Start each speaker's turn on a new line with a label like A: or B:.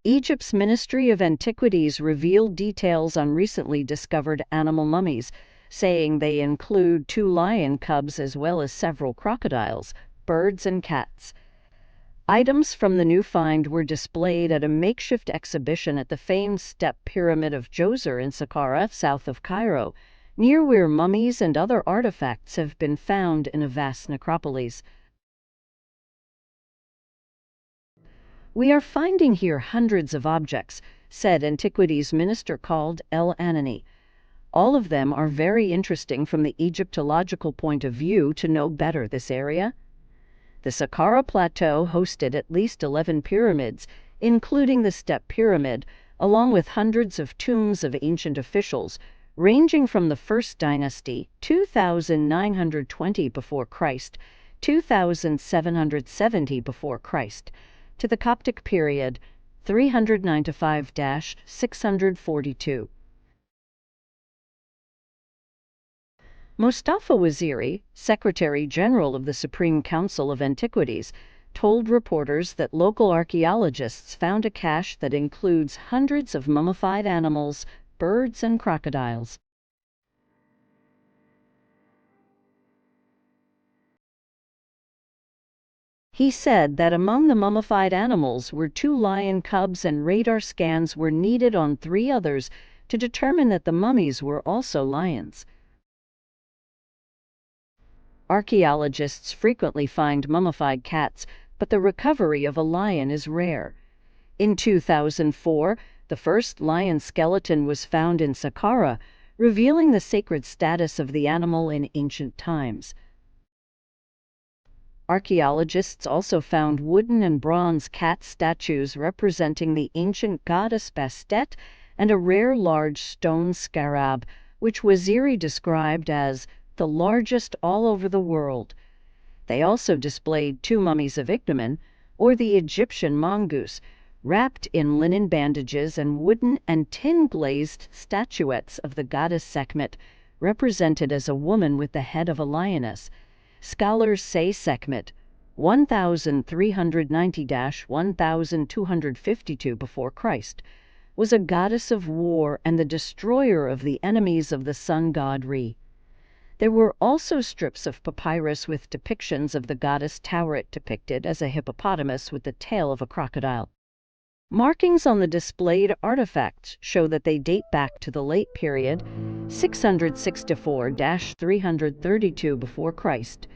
A: Egypt's Ministry of Antiquities revealed details on recently discovered animal mummies, saying they include 2 lion cubs as well as several crocodiles, birds, and cats. Items from the new find were displayed at a makeshift exhibition at the famed Step Pyramid of Djoser in Saqqara, south of Cairo, near where mummies and other artifacts have been found in a vast necropolis. "We are finding here hundreds of objects," said Antiquities Minister called El Anani. "All of them are very interesting from the Egyptological point of view to know better this area." The Saqqara Plateau hosted at least 11 pyramids, including the Step Pyramid, along with hundreds of tombs of ancient officials, ranging from the First Dynasty, 2920 before Christ, 2770 before Christ, to the Coptic period, 395–642. Mustafa Waziri, Secretary General of the Supreme Council of Antiquities, told reporters that local archaeologists found a cache that includes hundreds of mummified animals, birds, and crocodiles. He said that among the mummified animals were 2 lion cubs, and radar scans were needed on 3 others to determine that the mummies were also lions. Archaeologists frequently find mummified cats, but the recovery of a lion is rare. In 2004, the first lion skeleton was found in Saqqara, revealing the sacred status of the animal in ancient times. Archaeologists also found wooden and bronze cat statues representing the ancient goddess Bastet and a rare large stone scarab, which Waziri described as the largest all over the world. They also displayed 2 mummies of Akhenaten, or the Egyptian mongoose, wrapped in linen bandages, and wooden and tin-glazed statuettes of the goddess Sekhmet, represented as a woman with the head of a lioness. Scholars say Sekhmet, 1390–1252 before Christ, was a goddess of war and the destroyer of the enemies of the sun god Re. There were also strips of papyrus with depictions of the goddess Tauret depicted as a hippopotamus with the tail of a crocodile. Markings on the displayed artifacts show that they date back to the late period, 664–332 before Christ,